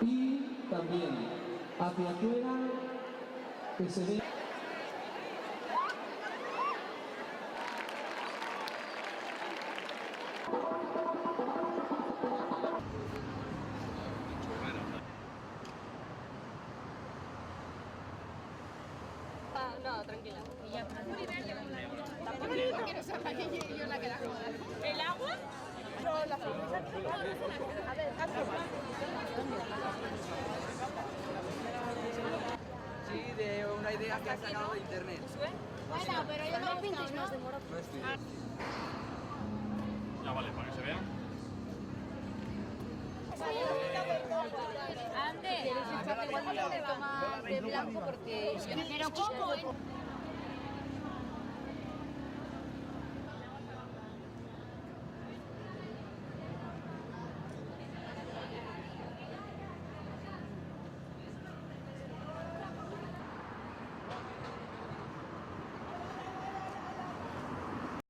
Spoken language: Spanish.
Y también hacia afuera, que se ve. No, tranquila. Y ya está. Tampoco quiero saber que yo la que la joda. ¿El agua? No, la cerveza. A ver, Sí, de una idea que ha sacado de internet. bueno, pero yo no pintes más de moro. No estoy. Ya vale, para que se vea. Ande. Igual no te va más de blanco porque... Pero ¿cómo?